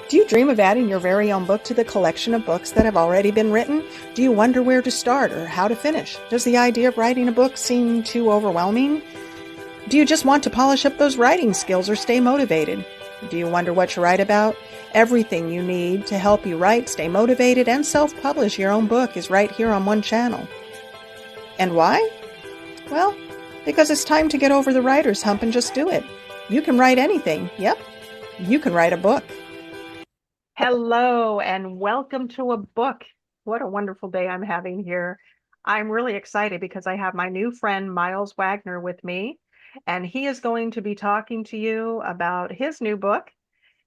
Do you dream of adding your very own book to the collection of books that have already been written? Do you wonder where to start or how to finish? Does the idea of writing a book seem too overwhelming? Do you just want to polish up those writing skills or stay motivated? Do you wonder what to write about? Everything you need to help you write, stay motivated, and self-publish your own book is right here on one channel. And why? Well, because it's time to get over the writer's hump and just do it. You can write anything. Yep, you can write a book. Hello and welcome to a book. What a wonderful day I'm having here. I'm really excited because I have my new friend Myles Wagner with me, and he is going to be talking to you about his new book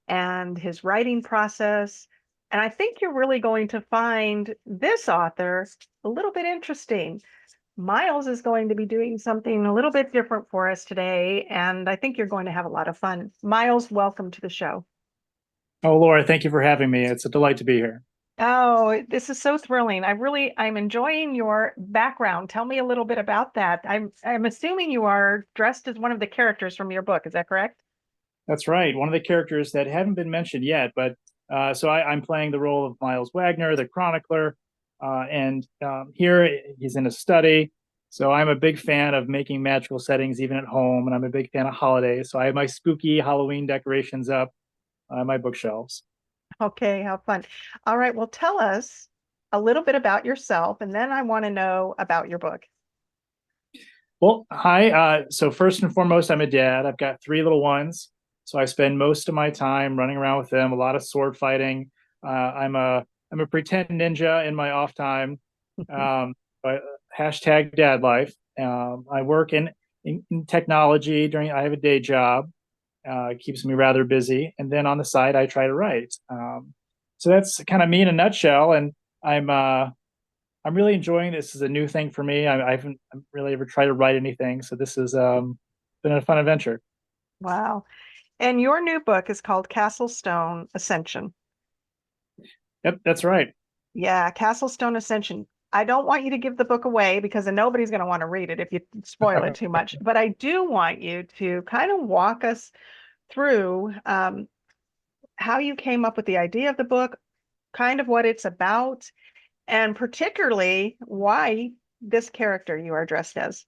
and his writing process. And I think you're really going to find this author a little bit interesting. Myles is going to be doing something a little bit different for us today, and I think you're going to have a lot of fun. Myles, welcome to the show. Oh, Laura, thank you for having me. It's a delight to be here. Oh, this is so thrilling. I'm enjoying your background. Tell me a little bit about that. I'm assuming you are dressed as one of the characters from your book. Is that correct? That's right. One of the characters that haven't been mentioned yet, but I'm playing the role of Myles Wagner, the chronicler, and here he's in a study. So I'm a big fan of making magical settings even at home, and I'm a big fan of holidays. So I have my spooky Halloween decorations up on my bookshelves. Okay, how fun. All right, well, tell us a little bit about yourself, and then I want to know about your book. Well, hi. So first and foremost, I'm a dad. I've got three little ones, so I spend most of my time running around with them. A lot of sword fighting. I'm a pretend ninja in my off time. But hashtag dad life. I work in technology during. I have a day job. Keeps me rather busy, and then on the side, I try to write. So that's kind of me in a nutshell. And I'm I'm really enjoying this. This is a new thing for me. I haven't really ever tried to write anything, so this has been a fun adventure. Wow. And your new book is called Castlestone Ascension. Yep, that's right. Yeah, Castlestone Ascension. I don't want you to give the book away because then nobody's going to want to read it if you spoil it too much. But I do want you to kind of walk us through how you came up with the idea of the book, kind of what it's about, and particularly why this character you are dressed as.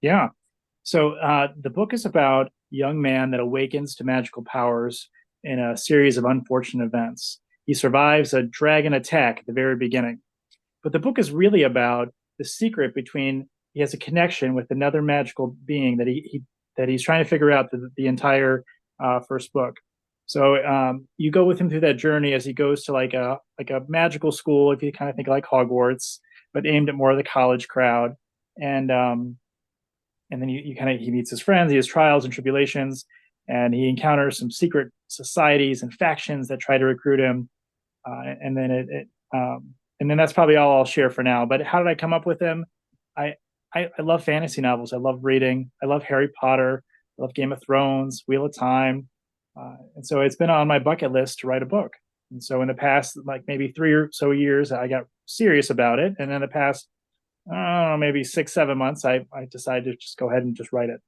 Yeah. So the book is about a young man that awakens to magical powers in a series of unfortunate events. He survives a dragon attack at the very beginning, but the book is really about the secret between. He has a connection with another magical being that he's trying to figure out the entire first book. So you go with him through that journey as he goes to like a magical school, if you kind of think like Hogwarts, but aimed at more of the college crowd. And and then you kind of he meets his friends, he has trials and tribulations, and he encounters some secret societies and factions that try to recruit him. And then and then that's probably all I'll share for now. But how did I come up with him? I I love fantasy novels. I love reading. I love Harry Potter. I love Game of Thrones, Wheel of Time, and so it's been on my bucket list to write a book. And so in the past, like maybe 3 or so years, I got serious about it. And in the past, I don't know, maybe 6, 7 months, I decided to just go ahead and just write it.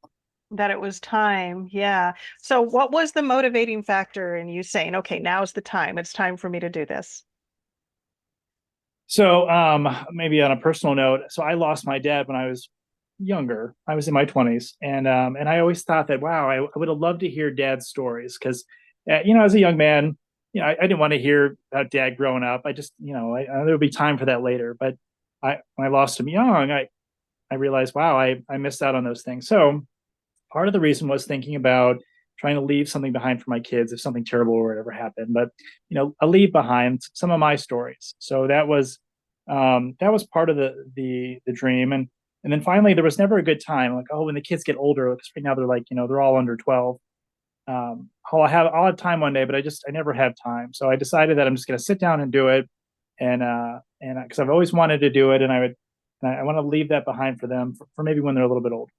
That it was time. Yeah. So, what was the motivating factor in you saying, okay, now's the time? It's time for me to do this? So maybe on a personal note, so I lost my dad when I was younger. I was in my 20s, and I always thought that wow, I would have loved to hear dad's stories because as a young man, I didn't want to hear about dad growing up. I just there would be time for that later. But when I lost him young, I realized wow, I missed out on those things. So part of the reason was thinking about trying to leave something behind for my kids if something terrible or whatever happened. But I leave behind some of my stories. So that was part of the dream. And then finally there was never a good time. Like, oh, when the kids get older, because right now they're like, they're all under 12. I'll have time one day, but I never have time. So I decided that I'm just gonna sit down and do it. And because I've always wanted to do it, and I want to leave that behind for them for maybe when they're a little bit older.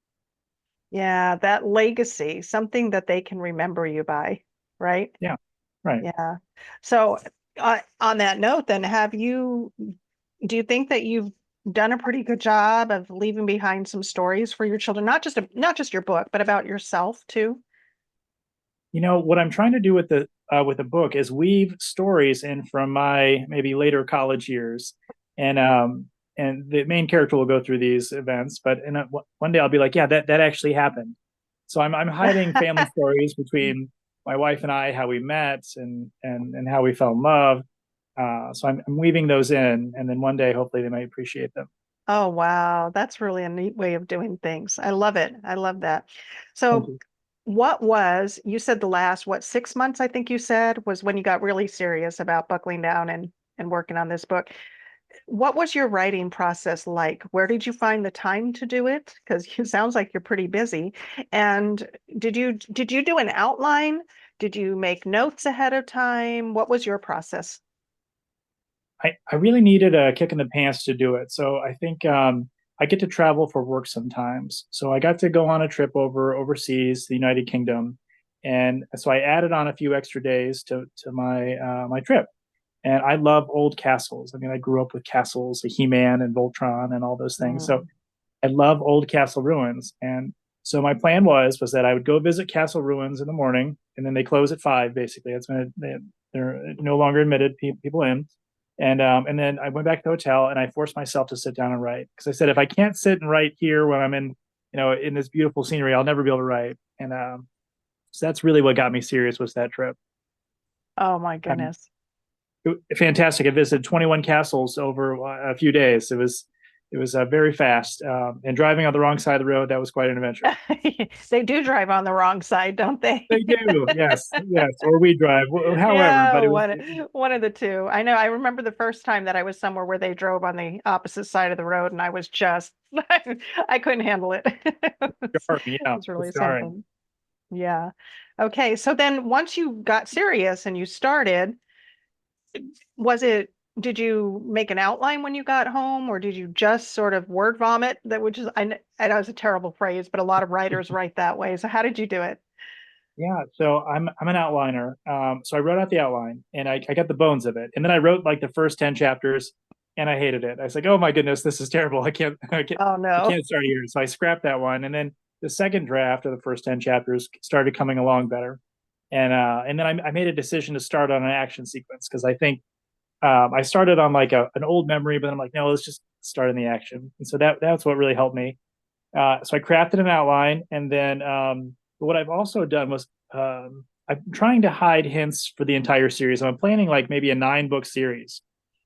Yeah, that legacy, something that they can remember you by, right? Yeah. Right. Yeah. So, on that note, then, do you think that you've done a pretty good job of leaving behind some stories for your children, not just your book, but about yourself too? What I'm trying to do with with a book is weave stories in from my maybe later college years, and the main character will go through these events, but one day I'll be like, yeah, that actually happened. So I'm hiding family stories between my wife and I, how we met and how we fell in love. So I'm weaving those in, and then one day hopefully they might appreciate them. Oh, wow. That's really a neat way of doing things. I love it. I love that. Thank So, you. you said the last, what, 6 months, I think you said, was when you got really serious about buckling down and working on this book. What was your writing process like? Where did you find the time to do it? Because it sounds like you're pretty busy. And did you do an outline? Did you make notes ahead of time? What was your process? I really needed a kick in the pants to do it. So I think I get to travel for work sometimes. So I got to go on a trip overseas, the United Kingdom, and so I added on a few extra days to my trip. And I love old castles. I mean, I grew up with castles, like He-Man and Voltron and all those things. So Mm. I love old castle ruins. And so my plan was that I would go visit castle ruins in the morning, and then they close at 5. Basically, that's when they're no longer admitted people in. And then I went back to the hotel and I forced myself to sit down and write because I said if I can't sit and write here when I'm in this beautiful scenery, I'll never be able to write. And so that's really what got me serious was that trip. Oh my Um, goodness. Fantastic. I visited 21 castles over a few days. It was very fast, and driving on the wrong side of the road, that was quite an adventure. They do drive on the wrong side, don't they? They do, yes, yes, or we drive, however. Yeah, But it was one of the two. I know. I remember the first time that I was somewhere where they drove on the opposite side of the road, and I was just I couldn't handle it. jarring, yeah, It's really it's jarring. something. Yeah. Okay. So then once you got serious and you started, was it, did you make an outline when you got home, or did you just sort of word vomit? That which is, I know it's a terrible phrase, but a lot of writers write that way. So how did you do it? Yeah, so I'm an outliner. So I wrote out the outline and I got the bones of it, and then I wrote like the first 10 chapters, and I hated it. I was like, oh my goodness, this is terrible. Oh I no. can't start here. So I scrapped that one, and then the second draft of the first 10 chapters started coming along better, and then I made a decision to start on an action sequence because I think I started on like an old memory, but I'm like, no, let's just start in the action, and so that's what really helped me. So I crafted an outline, and then but what I've also done was I'm trying to hide hints for the entire series. I'm planning like maybe a 9 book series.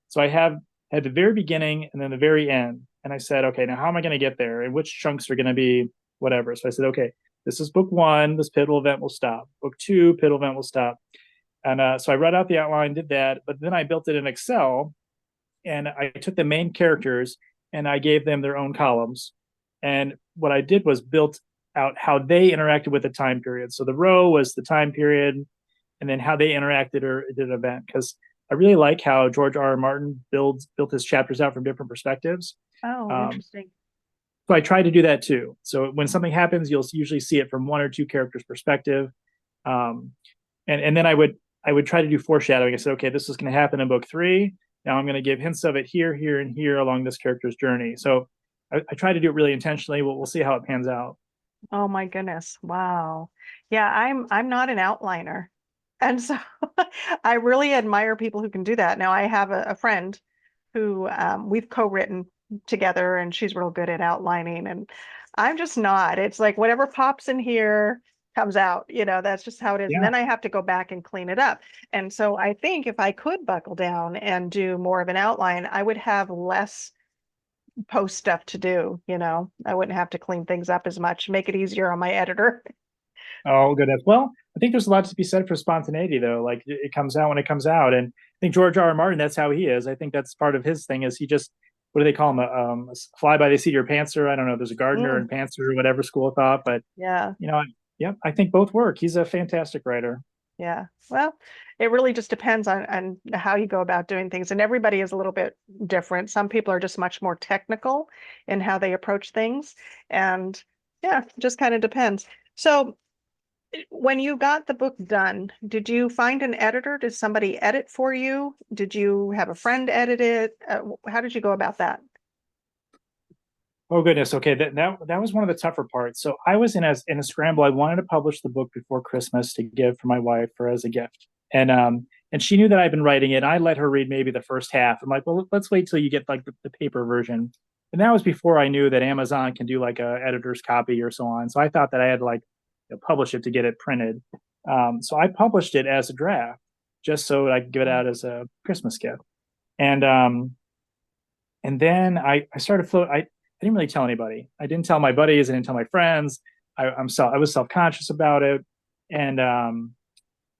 So I have at the very beginning and then the very end. And I said, okay, now how am I going to get there? And which chunks are going to be whatever? So I said, okay, this is book 1. This pivotal event will stop. Book 2, pivotal event will stop. And so I read out the outline, did that, but then I built it in Excel and I took the main characters and I gave them their own columns. And what I did was built out how they interacted with the time period. So the row was the time period, and then how they interacted or did an event. Because I really like how George R. R. Martin built his chapters out from different perspectives. Oh, Um, interesting. so I tried to do that too. So when something happens, you'll usually see it from one or two characters' perspective. Um, and then I would try to do foreshadowing. I said, okay, this is going to happen in book 3. Now I'm going to give hints of it here, here, and here along this character's journey. So I try to do it really intentionally. We'll see how it pans out. Oh my goodness. Wow. Yeah, I'm not an outliner. And so I really admire people who can do that. Now I have a friend who we've co-written together and she's real good at outlining and I'm just not. It's like whatever pops in here comes out, that's just how it is. And Yeah. then I have to go back and clean it up. And so I think if I could buckle down and do more of an outline, I would have less post stuff to do, I wouldn't have to clean things up as much, make it easier on my editor. Oh, goodness. Well, I think there's a lot to be said for spontaneity, though. Like it comes out when it comes out, and I think George R. R. Martin, that's how he is. I think that's part of his thing. Is he just what do they call him? A fly by the seat of your pantser. I don't know. There's a gardener Mm, and pantser, whatever school of thought, but yeah. you know, yeah, I think both work. He's a fantastic writer. Yeah. Well, it really just depends on how you go about doing things. And everybody is a little bit different. Some people are just much more technical in how they approach things. And yeah, just kind of depends. So when you got the book done, did you find an editor? Did somebody edit for you? Did you have a friend edit it? How did you go about that? Oh goodness. Okay, that was one of the tougher parts. So I was in a scramble. I wanted to publish the book before Christmas to give for my wife for as a gift. And she knew that I'd been writing it. I let her read maybe the first half. I'm like, well, let's wait till you get like the paper version. And that was before I knew that Amazon can do like a editor's copy or so on. So I thought that I had to like publish it to get it printed. So I published it as a draft just so I could give it out as a Christmas gift. And and then I started float. I didn't really tell anybody. I didn't tell my buddies. I didn't tell my friends. I was self conscious about it, and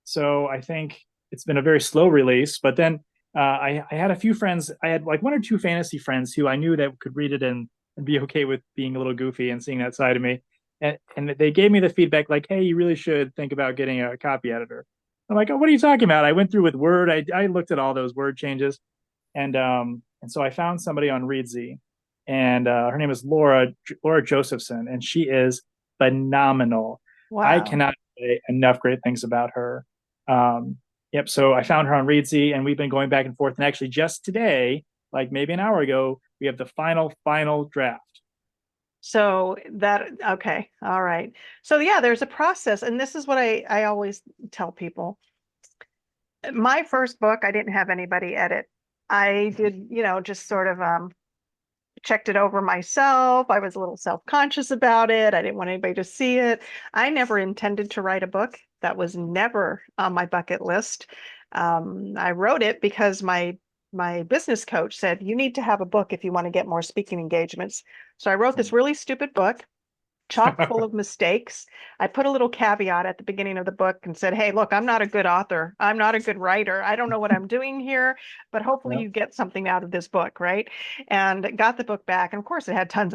so I think it's been a very slow release. But then I had a few friends. I had like one or two fantasy friends who I knew that could read it and be okay with being a little goofy and seeing that side of me. And they gave me the feedback like, "Hey, you really should think about getting a copy editor." I'm like, "Oh, what are you talking about?" I went through with Word. I looked at all those word changes, and so I found somebody on Reedsy, and her name is Laura Josephson, and she is phenomenal. I Wow. cannot say enough great things about her. Yep. So I found her on Reedsy, and we've been going back and forth. And actually, just today, like maybe an hour ago, we have the final draft. So that, okay. All right. So yeah, there's a process. And this is what I always tell people. My first book, I didn't have anybody edit. I did, just sort of checked it over myself. I was a little self-conscious about it. I didn't want anybody to see it. I never intended to write a book. That was never on my bucket list. I wrote it because my business coach said, you need to have a book if you want to get more speaking engagements. So I wrote this really stupid book, chock full of mistakes. I put a little caveat at the beginning of the book and said, hey, look, I'm not a good author. I'm not a good writer. I don't know what I'm doing here, but hopefully Yeah. you get something out of this book, right? And got the book back. And of course, it had tons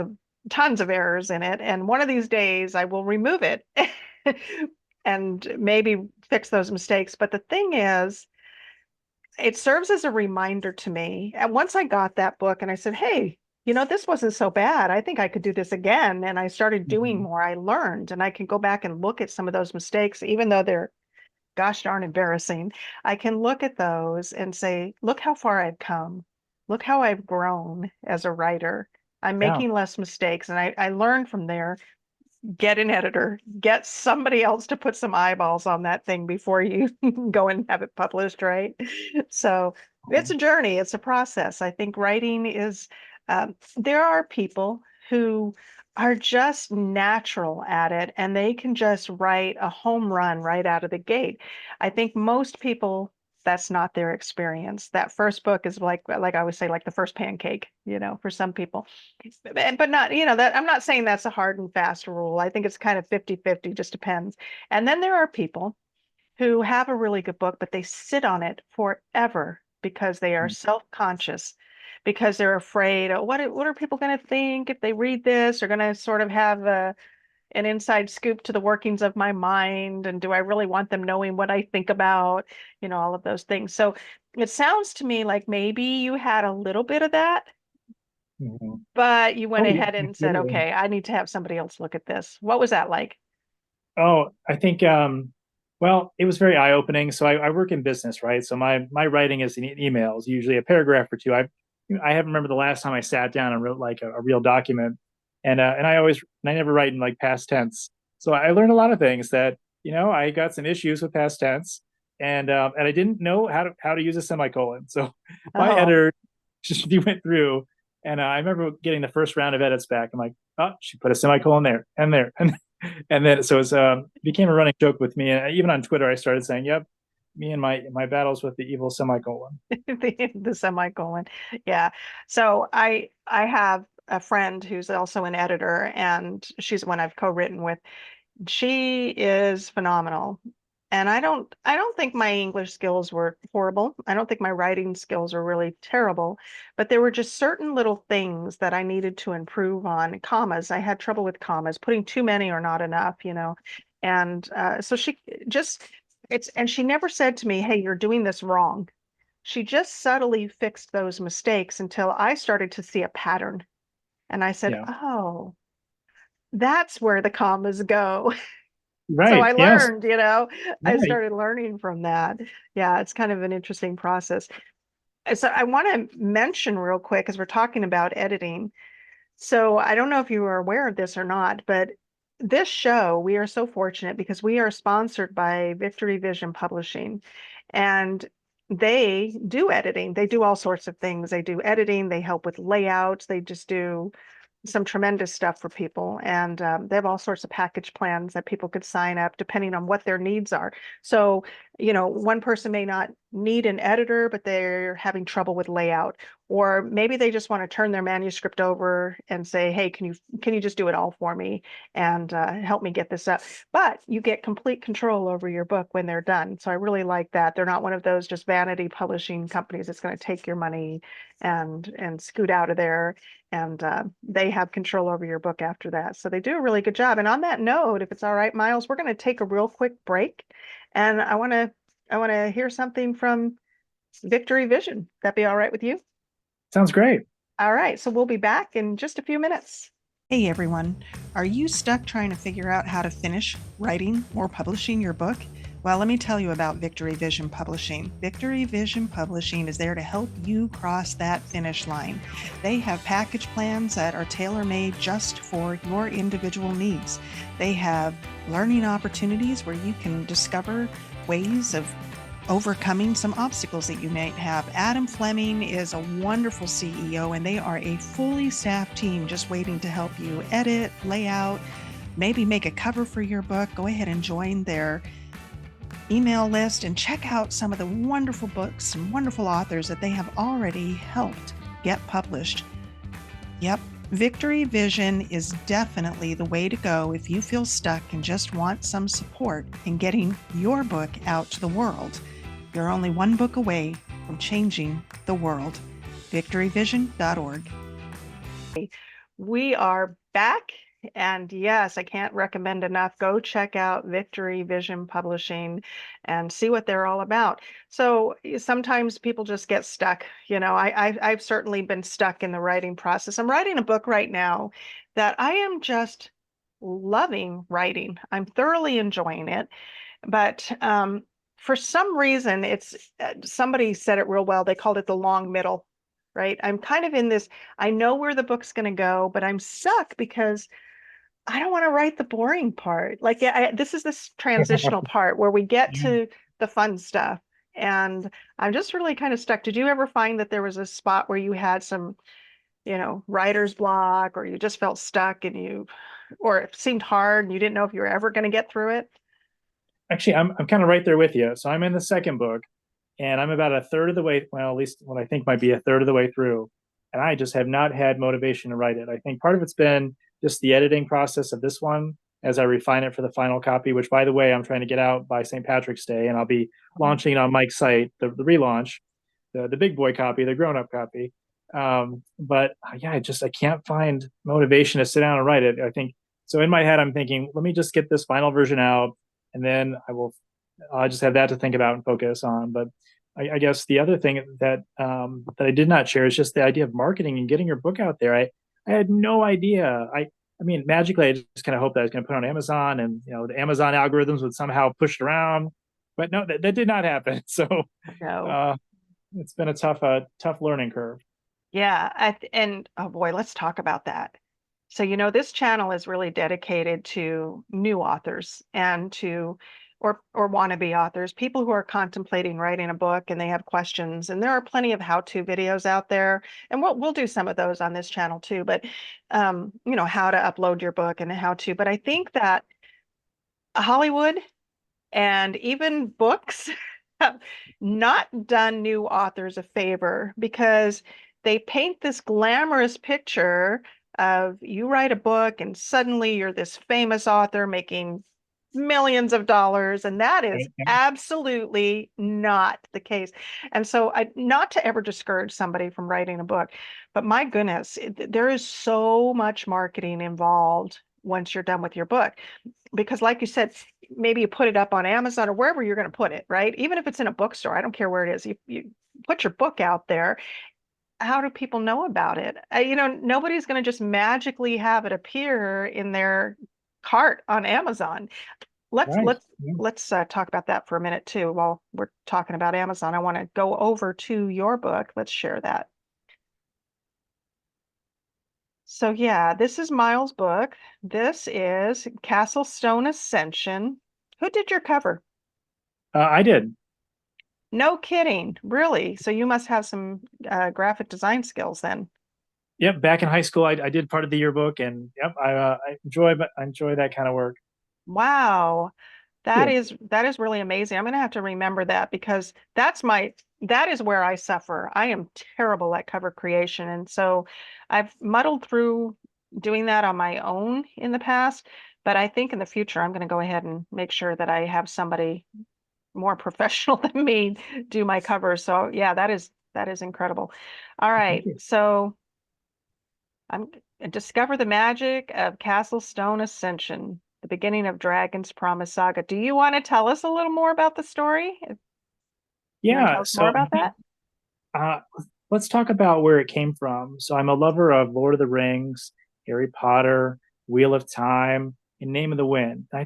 of errors in it. And one of these days I will remove it and maybe fix those mistakes. But the thing is, it serves as a reminder to me. And once I got that book and I said, hey, this wasn't so bad. I think I could do this again. And I started doing Mhm. more. I learned, and I can go back and look at some of those mistakes, even though they're gosh darn embarrassing. I can look at those and say, look how far I've come. Look how I've grown as a writer. I'm Yeah. making less mistakes. And I learned from there, get an editor, get somebody else to put some eyeballs on that thing before you go and have it published, right? So it's a journey, it's a process. I think writing is, there are people who are just natural at it and they can just write a home run right out of the gate. I think most people, that's not their experience. That first book is like I would say, like the first pancake, for some people. But not, that I'm not saying that's a hard and fast rule. I think it's kind of 50-50, just depends. And then there are people who have a really good book, but they sit on it forever because they are self-conscious, because they're afraid, oh, what are people going to think if they read this? They're going to sort of have an inside scoop to the workings of my mind. And do I really want them knowing what I think about, all of those things. So it sounds to me like maybe you had a little bit of that, Mhm. but you went Oh yeah, ahead and said, absolutely. okay, I need to have somebody else look at this. What was that like? Oh, I think well, it was very eye-opening. So I work in business, right? So my writing is in emails, usually a paragraph or two. I haven't remember the last time I sat down and wrote like a real document. And I never write in like past tense. So I learned a lot of things that, I got some issues with past tense, and I didn't know how to use a semicolon. So my Oh, editor, she went through, and I remember getting the first round of edits back. I'm like, oh, she put a semicolon there and there and then so it became a running joke with me. And even on Twitter, I started saying, "Yep, me and my battles with the evil semicolon." the semicolon. Yeah. So I have a friend who's also an editor, and she's one I've co-written with. She is phenomenal. And I don't think my English skills were horrible. I don't think my writing skills are really terrible, but there were just certain little things that I needed to improve on. Commas, I had trouble with commas, putting too many or not enough. And so she just and she never said to me, "Hey, you're doing this wrong." She just subtly fixed those mistakes until I started to see a pattern. And I said, Yeah. "Oh, that's where the commas go." So Right. I Yes. learned, I Right. started learning from that. Yeah, it's kind of an interesting process. So I want to mention real quick, as we're talking about editing. So I don't know if you are aware of this or not, but this show, we are so fortunate because we are sponsored by Victory Vision Publishing, and they do editing. They do all sorts of things. They do editing, they help with layouts, they just do some tremendous stuff for people. And they have all sorts of package plans that people could sign up depending on what their needs are. So, one person may not need an editor, but they're having trouble with layout, or maybe they just want to turn their manuscript over and say, hey, can you just do it all for me and help me get this up? But you get complete control over your book when they're done. So I really like that. They're not one of those just vanity publishing companies that's going to take your money and scoot out of there, and they have control over your book after that. So they do a really good job. And on that note, if it's all right, Myles, we're going to take a real quick break, and I want to hear something from Victory Vision. That be all right with you? Sounds great. All right, so we'll be back in just a few minutes. Hey everyone, are you stuck trying to figure out how to finish writing or publishing your book? Well, let me tell you about Victory Vision Publishing. Victory Vision Publishing is there to help you cross that finish line. They have package plans that are tailor-made just for your individual needs. They have learning opportunities where you can discover ways of overcoming some obstacles that you might have. Adam Fleming is a wonderful CEO, and they are a fully staffed team just waiting to help you edit, layout, maybe make a cover for your book. Go ahead and join their email list and check out some of the wonderful books and wonderful authors that they have already helped get published. Yep, Victory Vision is definitely the way to go if you feel stuck and just want some support in getting your book out to the world. You're only one book away from changing the world. victoryvision.org. We are back, and yes, I can't recommend enough. Go check out Victory Vision Publishing and see what they're all about. So sometimes people just get stuck. I've certainly been stuck in the writing process. I'm writing a book right now that I am just loving writing. I'm thoroughly enjoying it, but for some reason, somebody said it real well. They called it the long middle, right? I'm kind of in this, I know where the book's going to go, but I'm stuck because I don't want to write the boring part. Like, this is this transitional part where we get Yeah. to the fun stuff. And I'm just really kind of stuck. Did you ever find that there was a spot where you had some, writer's block, or you just felt stuck or it seemed hard and you didn't know if you were ever going to get through it? Actually, I'm kind of right there with you. So I'm in the second book, and I'm about a third of the way, well, at least what I think might be a third of the way through. And I just have not had motivation to write it. I think part of it's been just the editing process of this one as I refine it for the final copy, which, by the way, I'm trying to get out by St. Patrick's Day, and I'll be launching it on Mike's site, the relaunch, the big boy copy, the grown up copy. But yeah, I can't find motivation to sit down and write it. I think so. In my head, I'm thinking, let me just get this final version out, and then I'll just have that to think about and focus on. But I guess the other thing that I did not share is just the idea of marketing and getting your book out there. I had no idea. I mean, magically, I just kind of hoped that I was going to put it on Amazon, and the Amazon algorithms would somehow push it around. But no, that did not happen. So No. uh, it's been a tough learning curve. Yeah, and oh boy, let's talk about that. So, this channel is really dedicated to new authors and or wannabe authors, people who are contemplating writing a book and they have questions. And there are plenty of how-to videos out there, and we'll do some of those on this channel too. But how to upload your book and how to. But I think that Hollywood and even books have not done new authors a favor, because they paint this glamorous picture of you write a book and suddenly you're this famous author making millions of dollars, and that is absolutely not the case. And so, not to ever discourage somebody from writing a book, but my goodness, there is so much marketing involved once you're done with your book, because like you said, maybe you put it up on Amazon or wherever you're going to put it, right? Even if it's in a bookstore, I don't care where it is. You put your book out there. How do people know about it? Nobody's going to just magically have it appear in their cart on Amazon. Let's Right. let's let's talk about that for a minute too. While we're talking about Amazon, I want to go over to your book. Let's share that. So yeah, this is Myles' book. This is Castlestone Ascension. Who did your cover? I did. No kidding, really. So you must have some graphic design skills then. Yep, back in high school, I did part of the yearbook, and yep, I enjoy that kind of work. Wow. Yeah, That is really amazing. I'm going to have to remember that because that is where I suffer. I am terrible at cover creation. And so I've muddled through doing that on my own in the past, but I think in the future I'm going to go ahead and make sure that I have somebody more professional than me do my covers. So yeah, that is incredible. All thank right. you. So I'm discover the magic of Castlestone Ascension, the beginning of Dragon's Promise Saga. Do you want to tell us a little more about the story? You want to Yeah, tell us more so about that? uh, let's talk about where it came from. So I'm a lover of Lord of the Rings, Harry Potter, Wheel of Time, and Name of the Wind. I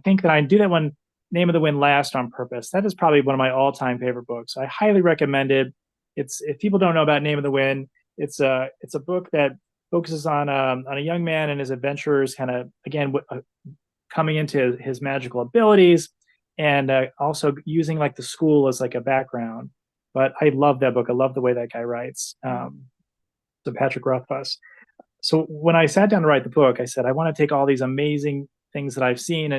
think that I do that one Name of the Wind last on purpose. That is probably one of my all-time favorite books. I highly recommend it. It's if people don't know about Name of the Wind, it's a book that focuses on a young man and his adventurers, kind of again coming into his magical abilities, and also using like the school as like a background. But I love that book. I love the way that guy writes. So Patrick Rothfuss. So when I sat down to write the book, I said I want to take all these amazing things that I've seen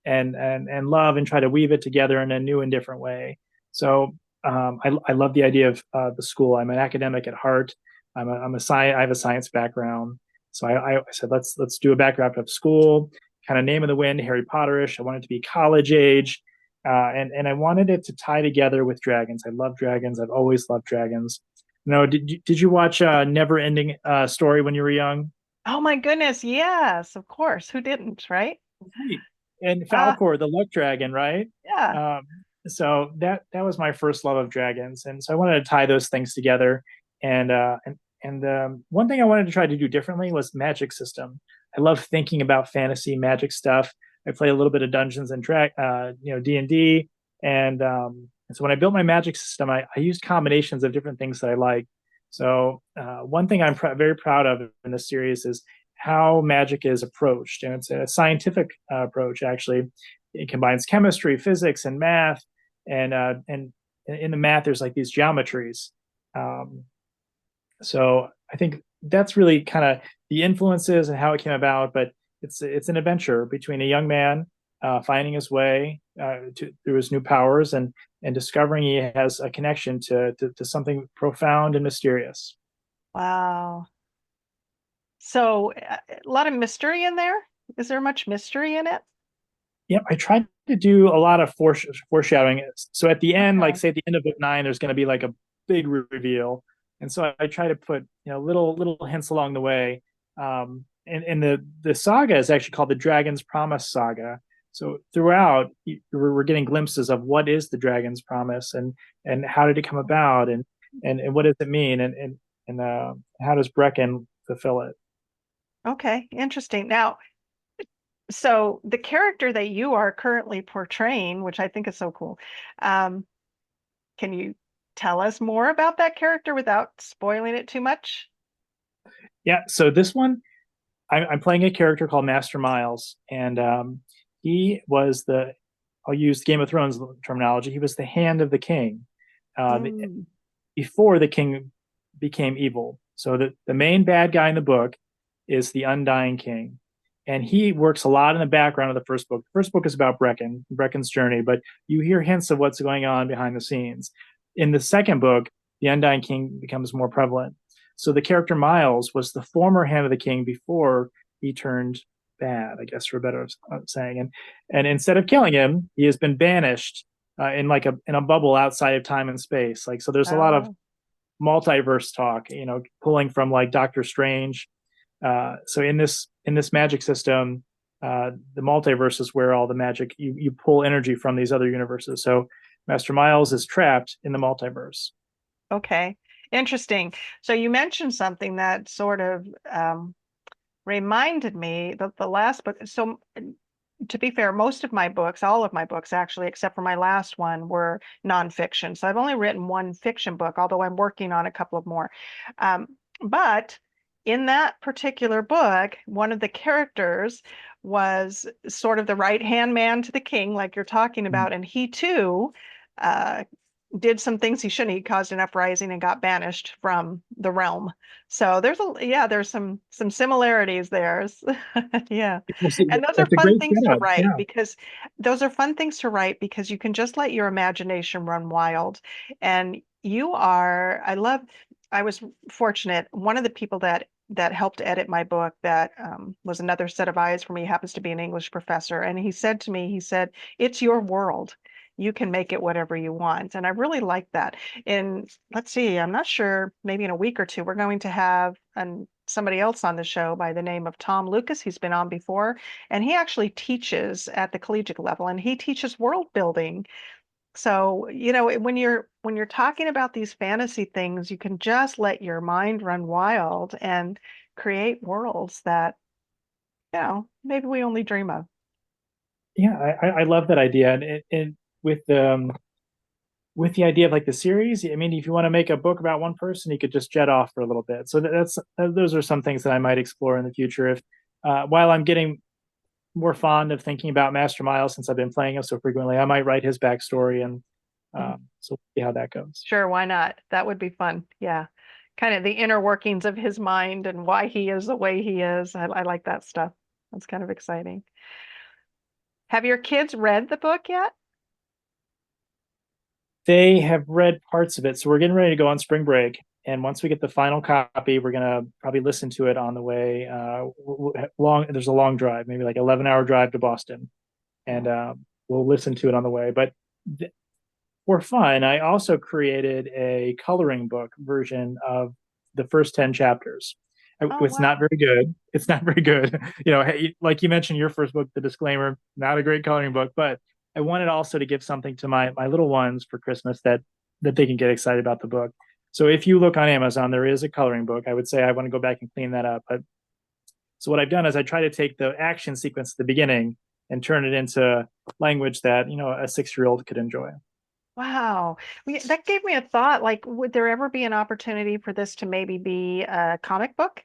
and love and try to weave it together in a new and different way. So I love the idea of the school. I'm an academic at heart. I'm a science. I have a science background. So I said let's do a background of school, kind of Name of the Wind, Harry Potterish. I wanted to be college age, and I wanted it to tie together with dragons. I love dragons. I've always loved dragons. No, did you watch Never Ending Story when you were young? Oh my goodness, yes, of course. Who didn't, right? Right. And Ah, Falcor, the luck dragon, right? yeah. Um, so that was my first love of dragons, and so I wanted to tie those things together. And one thing I wanted to try to do differently was magic system. I love thinking about fantasy magic stuff. I play a little bit of Dungeons and D&D, and so when I built my magic system, I used combinations of different things that I like. So one thing I'm very proud of in this series is how magic is approached, and it's a scientific approach. Actually, it combines chemistry, physics, and math, and in the math, there's like these geometries. Um, so I think that's really kind of the influences and how it came about. But it's an adventure between a young man finding his way through his new powers and discovering he has a connection to something profound and mysterious. Wow. So a lot of mystery in there. Is there much mystery in it? Yeah, I tried to do a lot of foreshadowing. So at the end, like Okay. say at the end of book nine, there's going to be like a big reveal, and so I try to put little hints along the way. And the saga is actually called the Dragon's Promise Saga. So throughout, we're getting glimpses of what is the Dragon's Promise and how did it come about and what does it mean and how does Brecken fulfill it. Okay, interesting. Now, so the character that you are currently portraying, which I think is so cool, um, can you tell us more about that character without spoiling it too much? Yeah, so this one I'm playing a character called Master Myles, and he was the I'll use Game of Thrones terminology. He was the hand of the king uh, Mm, before the king became evil. So the main bad guy in the book is the Undying King, and he works a lot in the background of the first book. The first book is about Brecken's journey, but you hear hints of what's going on behind the scenes. In the second book, the Undying King becomes more prevalent. So the character Myles was the former hand of the king before he turned bad, I guess, for a better saying. And instead of killing him, he has been banished in like a bubble outside of time and space. Like so, there's a lot of oh, multiverse talk, pulling from like Doctor Strange. So in this magic system, the multiverse is where all the magic you pull energy from these other universes. So Master Myles is trapped in the multiverse. okay. Interesting. So you mentioned something that sort of reminded me that the last book. So to be fair, most of my books, all of my books actually, except for my last one, were nonfiction. So I've only written one fiction book, although I'm working on a couple of more. Um, but in that particular book, one of the characters was sort of the right-hand man to the king, like you're talking about, and he too uh, did some things he shouldn't. He caused an uprising and got banished from the realm. So there's some similarities there. Yeah. And those are That's a fun great things to setup. write Yeah. because those are fun things to write because you can just let your imagination run wild. And I was fortunate. One of the people that helped edit my book that was another set of eyes for me happens to be an English professor. And he said to me, he said, it's your world. You can make it whatever you want. And I really like that. And let's see, I'm not sure, maybe in a week or two, we're going to have somebody else on the show by the name of Tom Lucas. He's been on before, and he actually teaches at the collegiate level, and he teaches world building. So, when you're talking about these fantasy things, you can just let your mind run wild and create worlds that, maybe we only dream of. Yeah, I love that idea. And with the idea of like the series, I mean, if you want to make a book about one person, you could just jet off for a little bit. So those are some things that I might explore in the future. If while I'm getting more fond of thinking about Master Miles since I've been playing him so frequently, I might write his backstory, and so we'll see how that goes. Sure, why not? That would be fun. Yeah. Kind of the inner workings of his mind and why he is the way he is. I like that stuff. That's kind of exciting. Have your kids read the book yet? They have read parts of it, so we're getting ready to go on spring break. And once we get the final copy, we're gonna probably listen to it on the way. There's a long drive, maybe like 11-hour drive to Boston, and Oh, we'll listen to it on the way. But for fun, I also created a coloring book version of the first 10 chapters. oh, It's not wow. very good. It's not very good. Hey, like you mentioned, your first book, the disclaimer, not a great coloring book, but I wanted also to give something to my little ones for Christmas that they can get excited about the book. So if you look on Amazon, there is a coloring book. I would say I want to go back and clean that up. But so what I've done is I try to take the action sequence at the beginning and turn it into language that, a 6-year-old could enjoy. Wow. That gave me a thought. Like, would there ever be an opportunity for this to maybe be a comic book?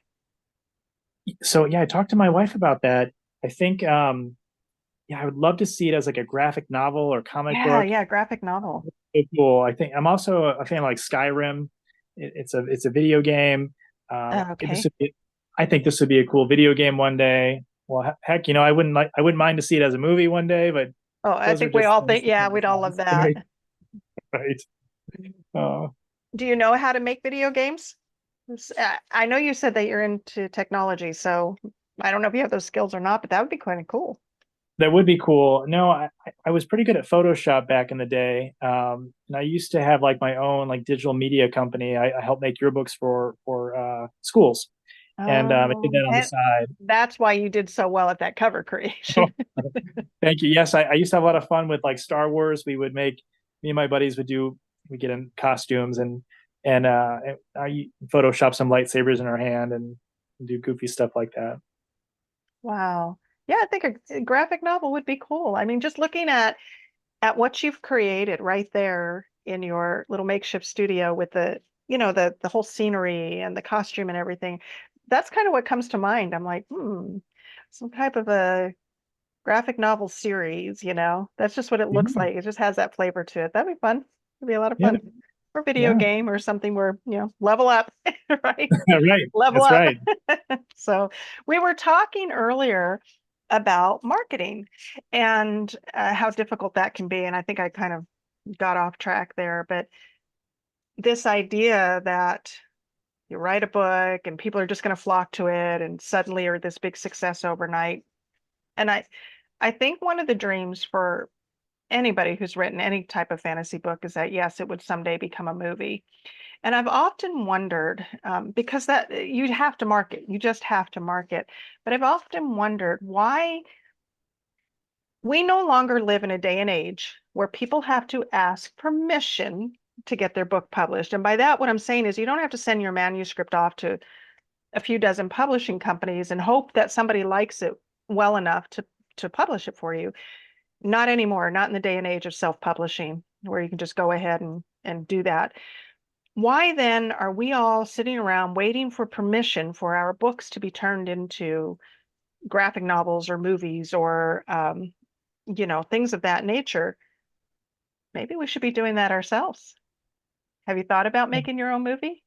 So yeah, I talked to my wife about that. I think yeah, I would love to see it as like a graphic novel or comic Yeah, book. yeah, graphic novel. It's cool. I think I'm also a fan of like Skyrim. It's a video game. This Okay. would be, I think this would be a cool video game one day. Well, heck, I wouldn't mind to see it as a movie one day, but Oh, I those are think we just all things think, to yeah, we'd all love fantasize to that. me, right? Uh, Do you know how to make video games? I know you said that you're into technology, so I don't know if you have those skills or not, but that would be kind of cool. that would be cool. No, I was pretty good at Photoshop back in the day, and I used to have like my own like digital media company. I helped make yearbooks for schools, and I did Oh, that on the and side. that's why you did so well at that cover Oh, creation. thank you. Yes, I used to have a lot of fun with like Star Wars. Me and my buddies we get in costumes and I Photoshop some lightsabers in our hand and do goofy stuff like that. Wow. Yeah, I think a graphic novel would be cool. I mean, just looking at what you've created right there in your little makeshift studio with the whole scenery and the costume and everything. That's kind of what comes to mind. I'm like, some type of a graphic novel series. That's just what it looks Yeah, like. It just has that flavor to it. That'd be fun. It'd be a lot of yeah, fun. Or video yeah. game or something where, level up, right? Right. Level That's up. right. So we were talking earlier about marketing and how difficult that can be. And I think I kind of got off track there, but this idea that you write a book and people are just going to flock to it and suddenly are this big success overnight. And I think one of the dreams for anybody who's written any type of fantasy book is that yes, it would someday become a movie. And I've often wondered, because that you have to market, you just have to market. But I've often wondered why we no longer live in a day and age where people have to ask permission to get their book published. And by that, what I'm saying is you don't have to send your manuscript off to a few dozen publishing companies and hope that somebody likes it well enough to publish it for you. Not anymore, not in the day and age of self-publishing, where you can just go ahead and do that. Why then are we all sitting around waiting for permission for our books to be turned into graphic novels or movies or, things of that nature? Maybe we should be doing that ourselves. Have you thought about making your own movie?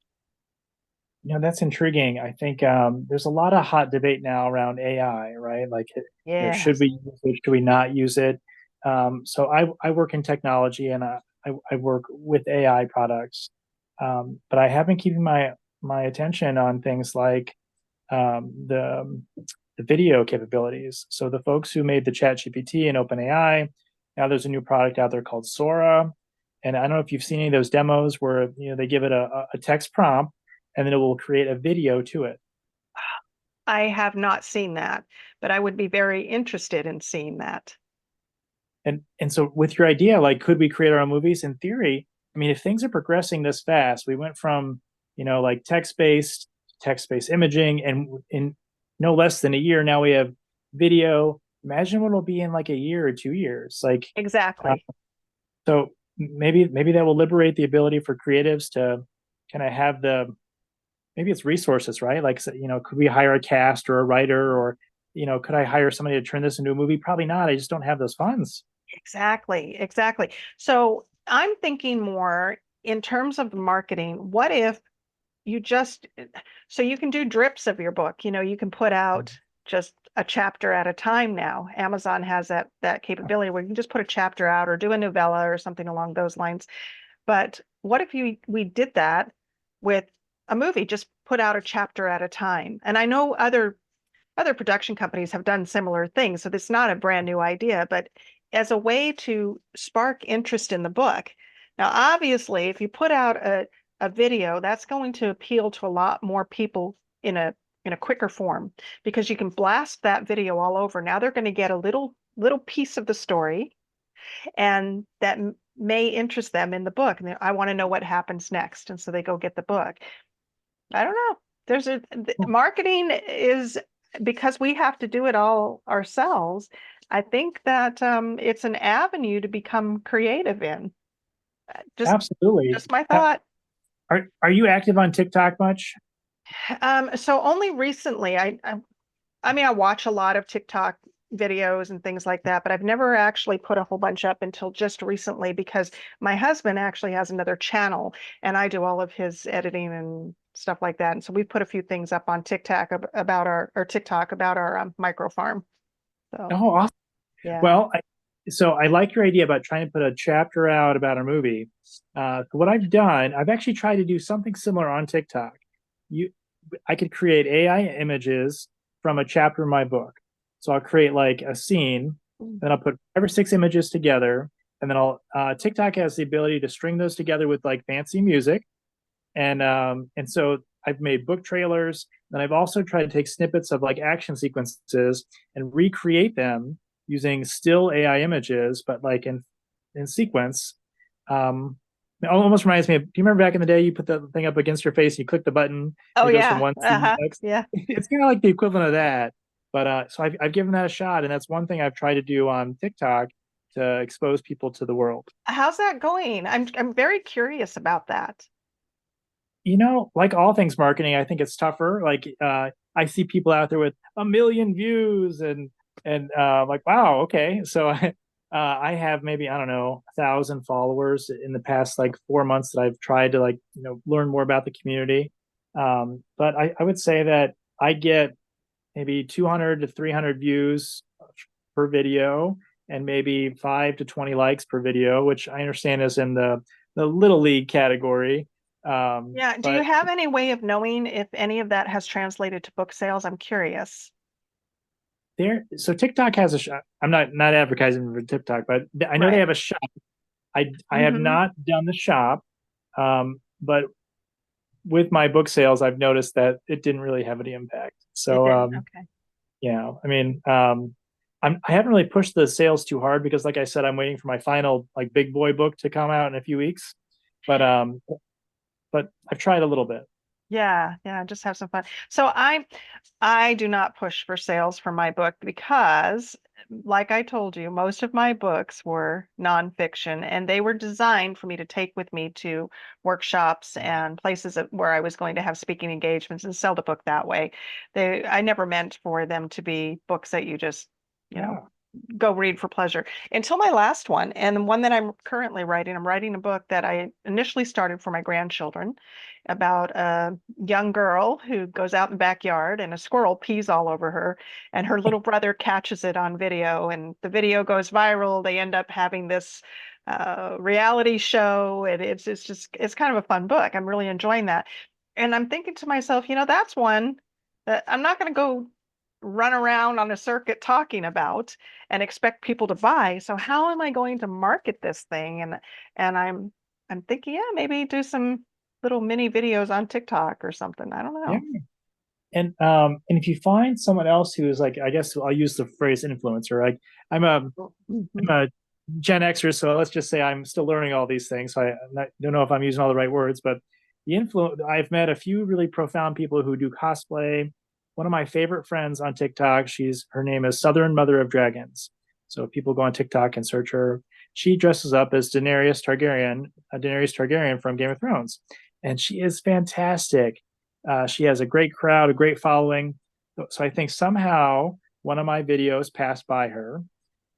That's intriguing. I think there's a lot of hot debate now around AI, right? Like, should Yes. we use it? Should we not use it? So I work in technology and I work with AI products, but I have been keeping my attention on things like the video capabilities. So the folks who made the Chat GPT and OpenAI, now there's a new product out there called Sora. And I don't know if you've seen any of those demos where they give it a text prompt and then it will create a video to it. I have not seen that, but I would be very interested in seeing that. And so with your idea, like, could we create our own movies? In theory, I mean, if things are progressing this fast, we went from, like text-based imaging, and in no less than a year, now we have video. Imagine what it'll be in like a year or 2 years. Like, uh, Exactly. so maybe that will liberate the ability for creatives to kind of have maybe it's resources, right? Like, so, could we hire a cast or a writer, or could I hire somebody to turn this into a movie? Probably not. I just don't have those funds. Exactly. Exactly. So I'm thinking more in terms of marketing. What if you just, so you can do drips of your book, you can put out just a chapter at a time now. Amazon has that capability where you can just put a chapter out or do a novella or something along those lines. But what if we did that with a movie, just put out a chapter at a time? And I know other production companies have done similar things, so this is not a brand new idea, but as a way to spark interest in the book. Now, obviously, if you put out a video, that's going to appeal to a lot more people in a quicker form because you can blast that video all over. Now they're going to get a little piece of the story, and that may interest them in the book. And I want to know what happens next, and so they go get the book. I don't know. Marketing is because we have to do it all ourselves. I think that it's an avenue to become creative in. Just Absolutely. just my thought. Are you active on TikTok much? So only recently, I mean, I watch a lot of TikTok videos and things like that, but I've never actually put a whole bunch up until just recently because my husband actually has another channel and I do all of his editing and stuff like that. And so we put a few things up on TikTok about our TikTok about our micro farm. So Oh, awesome. yeah. Well, so I like your idea about trying to put a chapter out about a movie. So what I've done, I've actually tried to do something similar on TikTok. You, I could create AI images from a chapter in my book. So I'll create like a scene, then I'll put 5 or 6 images together, and then TikTok has the ability to string those together with like fancy music, and so I've made book trailers. Then I've also tried to take snippets of like action sequences and recreate them using still AI images, but like in sequence. It almost reminds me of, do you remember back in the day you put the thing up against your face, you click the button, Oh and it goes from yeah. one scene to Uh-huh. the next? Yeah. It's kind of like the equivalent of that. But so I've given that a shot, and that's one thing I've tried to do on TikTok to expose people to the world. How's that going? I'm very curious about that. Like all things marketing, I think it's tougher. Like, I see people out there with 1 million views, and like, wow, okay. So I have maybe, I don't know, 1,000 followers in the past like 4 months that I've tried to, like, learn more about the community. But I would say that I get maybe 200 to 300 views per video, and maybe 5 to 20 likes per video, which I understand is in the little league category. Yeah. Do you But have any way of knowing if any of that has translated to book sales? I'm curious. so TikTok has a shop. I'm not advertising for TikTok, but I know they Right. have a shop. I have Mm-hmm. not done the shop, but with my book sales, I've noticed that it didn't really have any impact. It So didn't. Okay. I mean, I haven't really pushed the sales too hard because, like I said, I'm waiting for my final like big boy book to come out in a few weeks. But I've tried a little bit. Yeah, just have some fun. So I do not push for sales for my book because, like I told you, most of my books were nonfiction and they were designed for me to take with me to workshops and places where I was going to have speaking engagements and sell the book that way. I never meant for them to be books that you just, you know, Yeah. go read for pleasure until my last one. And the one that I'm currently writing, I'm writing a book that I initially started for my grandchildren about a young girl who goes out in the backyard and a squirrel pees all over her, and her little brother catches it on video, and the video goes viral. They end up having this reality show, and it's just it's kind of a fun book. I'm really enjoying that. And I'm thinking to myself, that's one that I'm not going to go run around on a circuit talking about and expect people to buy. So how am I going to market this thing? And I'm thinking, yeah, maybe do some little mini videos on TikTok or something. I don't Yeah. know. And if you find someone else who is like, I guess I'll use the phrase influencer. Like I'm a Mhm. I'm a Gen Xer, so let's just say I'm still learning all these things. So don't know if I'm using all the right words, but I've met a few really profound people who do cosplay. One of my favorite friends on TikTok, her name is Southern Mother of Dragons. So if people go on TikTok and search her, she dresses up as Daenerys Targaryen from Game of Thrones, and she is fantastic. She has a great crowd, a great following. So I think somehow one of my videos passed by her,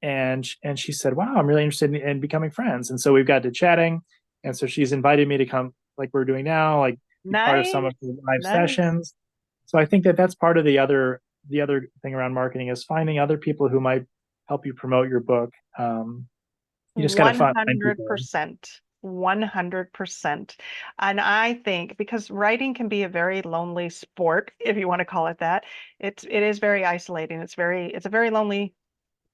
and she said, "Wow, I'm really interested in becoming friends." And so we've got to chatting, and so she's invited me to come, like we're doing now, like be part of some Nice, of the live nice. sessions. So I think that that's part of the other thing around marketing is finding other people who might help you promote your book. You just got to find people. 100%. 100%. And I think because writing can be a very lonely sport, if you want to call it that, it is very isolating. It's a very lonely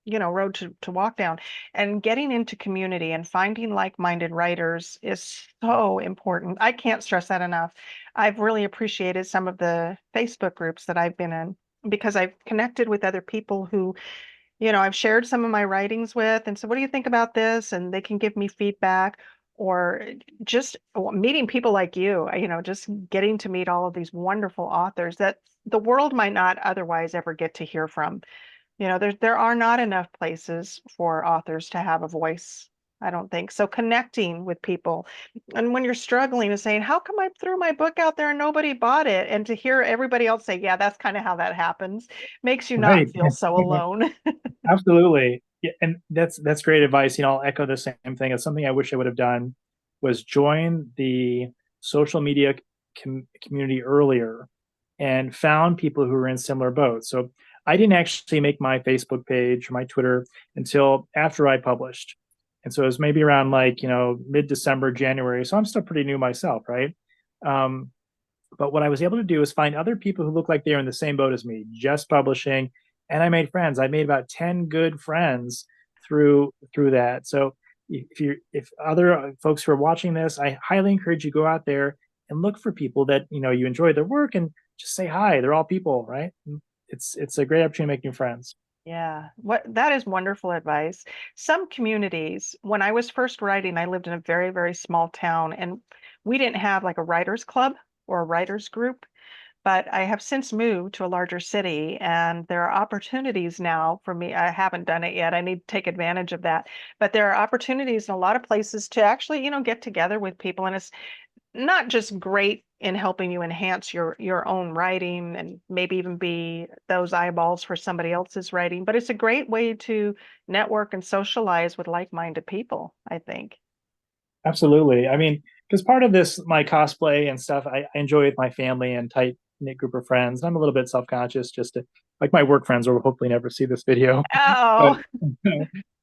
road to walk down, and getting into community and finding like-minded writers is so important. I can't stress that enough. I've really appreciated some of the Facebook groups that I've been in because I've connected with other people who I've shared some of my writings with, and so what do you think about this? And they can give me feedback, or just meeting people like you, just getting to meet all of these wonderful authors that the world might not otherwise ever get to hear from. There are not enough places for authors to have a voice, I don't think. So connecting with people, and when you're struggling and saying, "How come I threw my book out there and nobody bought it?" And to hear everybody else say, "Yeah, that's kind of how that happens," makes you not Right. feel so alone. Absolutely. Yeah, and that's great advice. I'll echo the same thing. It's something I wish I would have done was join the social media community earlier and found people who were in similar boats. So I didn't actually make my Facebook page or my Twitter until after I published. And so it was maybe around like, mid-December, January. So I'm still pretty new myself, right? Um, but what I was able to do is find other people who look like they're in the same boat as me, just publishing, and I made friends. I made about 10 good friends through that. So if other folks who are watching this, I highly encourage you to go out there and look for people that you enjoy their work and just say hi. They're all people, right? It's a great opportunity to make new friends. Yeah, that is wonderful advice. Some communities, when I was first writing, I lived in a very, very small town, and we didn't have like a writers club or a writers group. But I have since moved to a larger city, and there are opportunities now for me. I haven't done it yet. I need to take advantage of that. But there are opportunities in a lot of places to actually, get together with people. And it's not just great in helping you enhance your own writing and maybe even be those eyeballs for somebody else's writing, but it's a great way to network and socialize with like-minded people, I think. Absolutely. I mean, because part of this, my cosplay and stuff, I enjoy with my family and tight knit group of friends. I'm a little bit self conscious, just to like my work friends will hopefully never see this video, but Oh,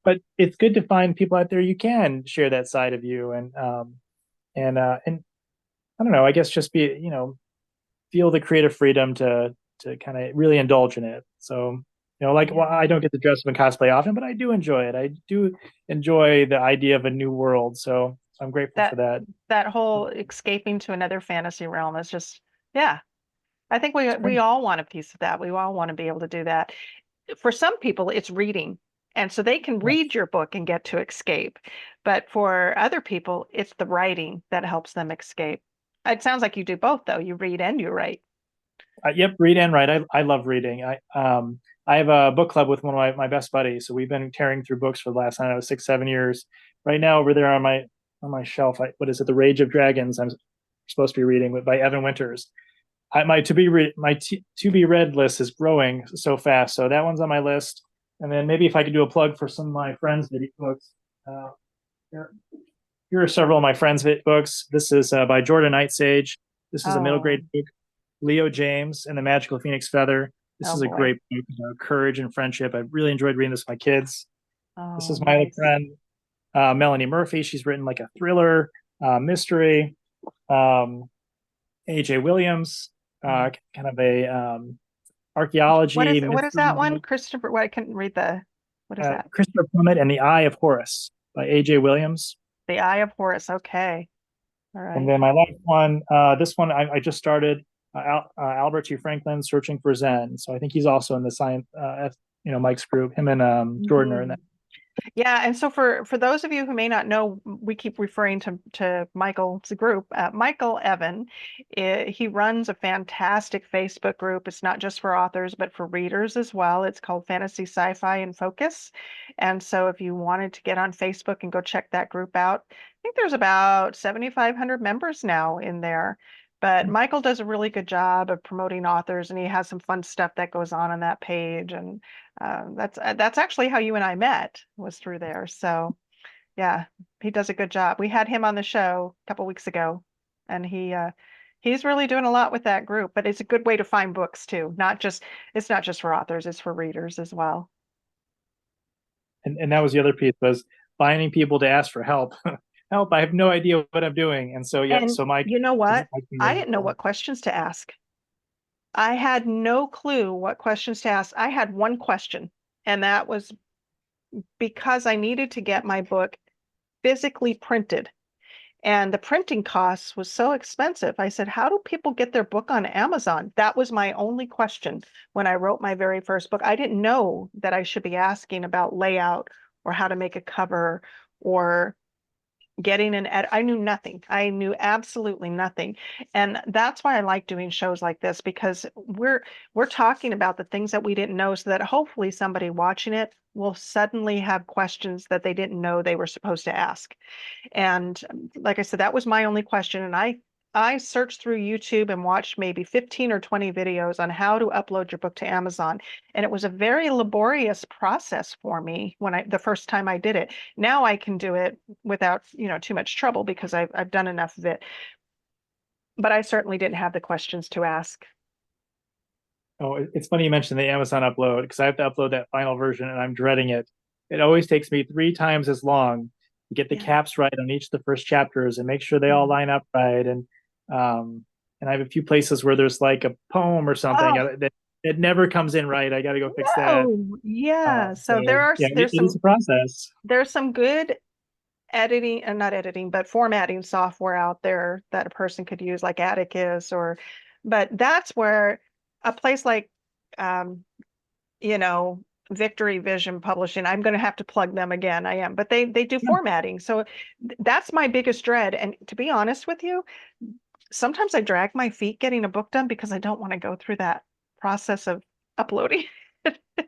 but it's good to find people out there you can share that side of you, and I don't know. I guess just feel the creative freedom to kind of really indulge in it. So like, well, yeah. I don't get to dress up in cosplay often, but I do enjoy it. I do enjoy the idea of a new world. So I'm grateful for That that. that whole escaping to another fantasy realm is just, yeah. I think we It's we great. all want a piece of that. We all want to be able to do that. For some people, it's reading. And so they can Yes. read your book and get to escape. But for other people, it's the writing that helps them escape. It sounds like you do both, though. You read and you write. Yep, read and write. I love reading. I have a book club with one of my best buddies, so we've been tearing through books for the last, I don't know, 6 7 years. Right now, over there on my shelf, what is it? The Rage of Dragons. I'm supposed to be reading by Evan Winters. To be read list is growing so fast, so that one's on my list. And then maybe if I could do a plug for some of my friends' video books. Uh, here, here are several of my friends' books. This is by Jordan Nightsage. This is a middle Oh, grade book. Leo James and the Magical Phoenix Feather. This oh is a boy. great book about courage and friendship. I really enjoyed reading this with my kids. This Oh, is my other nice. friend, Melanie Murphy. She's written like a thriller, mystery. Um, AJ Williams, kind of a archaeology What is mystery that one? book. Christopher, what I couldn't read what is that? Christopher Plummet and the Eye of Horus by AJ Williams. The Eye of Horus. Okay. All And right. then my last one, this one I just started, Albert T. Franklin, Searching for Zen. So I think he's also in the science, Mike's group. Him and Jordan are in Mhm. that. Yeah, and so for those of you who may not know, we keep referring to Michael's group. Michael Evan, he runs a fantastic Facebook group. It's not just for authors, but for readers as well. It's called Fantasy Sci-Fi in Focus. And so if you wanted to get on Facebook and go check that group out, I think there's about 7,500 members now in there. But Michael does a really good job of promoting authors, and he has some fun stuff that goes on that page. And that's actually how you and I met, was through there. So yeah, he does a good job. We had him on the show a couple weeks ago, and he's really doing a lot with that group. But it's a good way to find books too. It's not just for authors; it's for readers as well. And that was the other piece, was finding people to ask for help. Help! I have no idea what I'm doing. And so yeah, And so Mike you know is what? I really didn't know helpful. what questions to ask. I had no clue what questions to ask. I had one question, and that was because I needed to get my book physically printed. And the printing costs was so expensive. I said, how do people get their book on Amazon? That was my only question when I wrote my very first book. I didn't know that I should be asking about layout or how to make a cover or getting an ed. I knew nothing. I knew absolutely nothing. And that's why I like doing shows like this, because we're talking about the things that we didn't know, so that hopefully somebody watching it will suddenly have questions that they didn't know they were supposed to ask. And like I said, that was my only question. And I searched through YouTube and watched maybe 15 or 20 videos on how to upload your book to Amazon. And it was a very laborious process for me the first time I did it. Now I can do it without, too much trouble because I've done enough of it. But I certainly didn't have the questions to ask. Oh, it's funny you mentioned the Amazon upload, because I have to upload that final version and I'm dreading it. It always takes me 3 times as long to get the Yeah. caps right on each of the first chapters and make sure they all Mhm. line up right. Um, and I have a few places where there's like a poem or something Oh, that it never comes in right. I got to go fix that. no. Yeah. So So yeah, it is a process. there's some good editing and not editing, but formatting software out there that a person could use, like Atticus but that's where a place like, um, you know, Victory Vision Publishing, I'm going to have to plug them again. I am, but they do Yeah. formatting. So that's my biggest dread. And to be honest with you, sometimes I drag my feet getting a book done because I don't want to go through that process of uploading.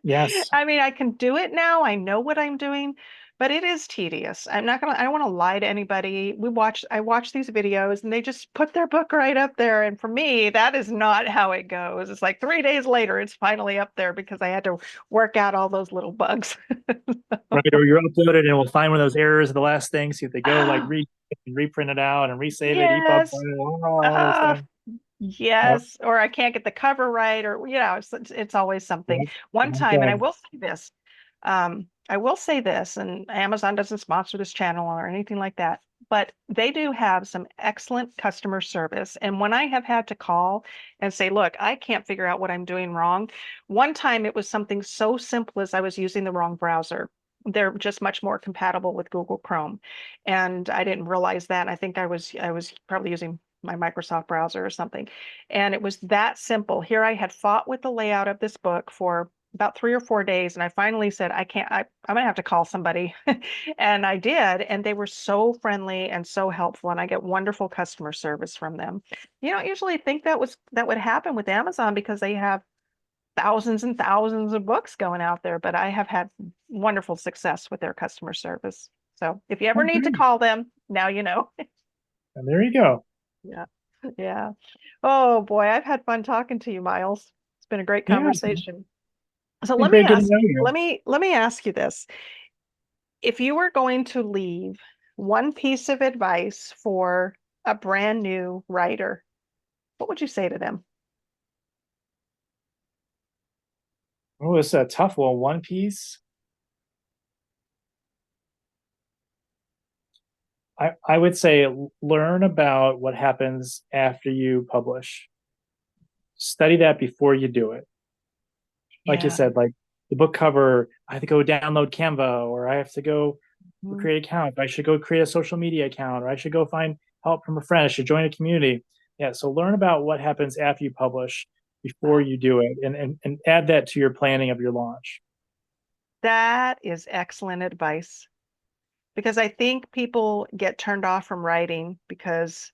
Yes. I mean, I can do it now. I know what I'm doing, but it is tedious. I don't want to lie to anybody. I watch these videos and they just put their book right up there. And for me, that is not how it goes. It's like 3 days later, it's finally up there because I had to work out all those little bugs. Right. Or you're uploaded and we'll find one of those errors of the last thing. See if they go like reprint it out and resave it, EPUB, Yes. all those Uh, things. Yep. yes. Or I can't get the cover right, or it's always something. Yep. One Same time, and thing. I will say this, and Amazon doesn't sponsor this channel or anything like that, but they do have some excellent customer service. And when I have had to call and say, look, I can't figure out what I'm doing wrong. One time it was something so simple as I was using the wrong browser. They're just much more compatible with Google Chrome. And I didn't realize that. I think I was probably using my Microsoft browser or something. And it was that simple. Here I had fought with the layout of this book for about 3 or 4 days. And I finally said, I'm gonna have to call somebody. And I did, and they were so friendly and so helpful, and I get wonderful customer service from them. You don't usually think that would happen with Amazon because they have thousands and thousands of books going out there, but I have had wonderful success with their customer service. So if you ever Oh, need to great. call them, now you know. And there you go. Yeah. Yeah. Oh boy, I've had fun talking to you, Miles. It's been a great Yeah, it's conversation. So been great getting to know you. let me ask you this. If you were going to leave one piece of advice for a brand new writer, what would you say to them? Oh, it's a tough one. One Piece. I would say learn about what happens after you publish. Study that before you do it. Like you Yeah. said, like the book cover, I have to go download Canva, or I have to go Mhm. create an account. I should go create a social media account, or I should go find help from a friend. I should join a community. Yeah. So learn about what happens after you publish before you do it, and add that to your planning of your launch. That is excellent advice because I think people get turned off from writing because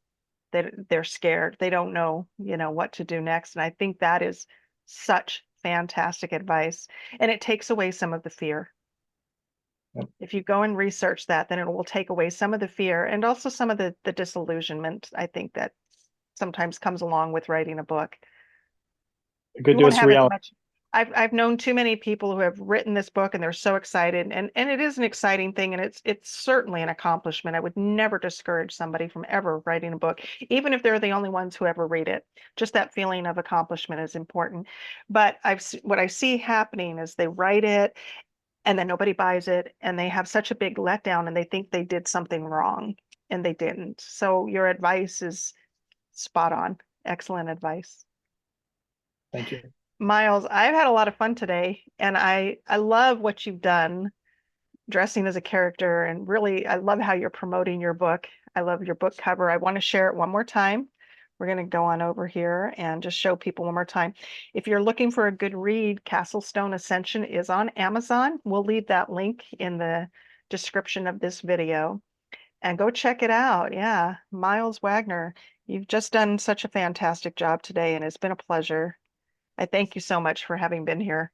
they're scared. They don't know, what to do next. And I think that is such fantastic advice. And it takes away some of the fear. Yep. If you go and research that, then it will take away some of the fear and also some of the disillusionment, I think, that sometimes comes along with writing a book. Good You to won't us have as reality. much. I've known too many people who have written this book and they're so excited, and it is an exciting thing, and it's certainly an accomplishment. I would never discourage somebody from ever writing a book, even if they're the only ones who ever read it. Just that feeling of accomplishment is important. But what I see happening is they write it and then nobody buys it, and they have such a big letdown and they think they did something wrong and they didn't. So your advice is spot on. Excellent advice. Thank you. Miles, I've had a lot of fun today, and I love what you've done dressing as a character, and really I love how you're promoting your book. I love your book cover. I want to share it one more time. We're going to go on over here and just show people one more time. If you're looking for a good read, Castlestone Ascension is on Amazon. We'll leave that link in the description of this video and go check it out. Yeah, Myles Wagner, you've just done such a fantastic job today, and it's been a pleasure. I thank you so much for having been here.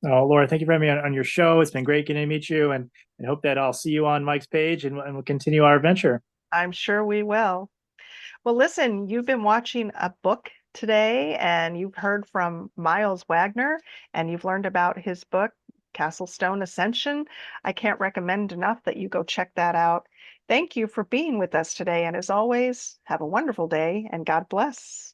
Oh, Laura, thank you for having me on your show. It's been great getting to meet you, and hope that I'll see you on Mike's page, and we'll continue our adventure. I'm sure we will. Well, listen, you've been watching a book today, and you've heard from Myles Wagner, and you've learned about his book, Castlestone Ascension. I can't recommend enough that you go check that out. Thank you for being with us today, and as always, have a wonderful day, and God bless.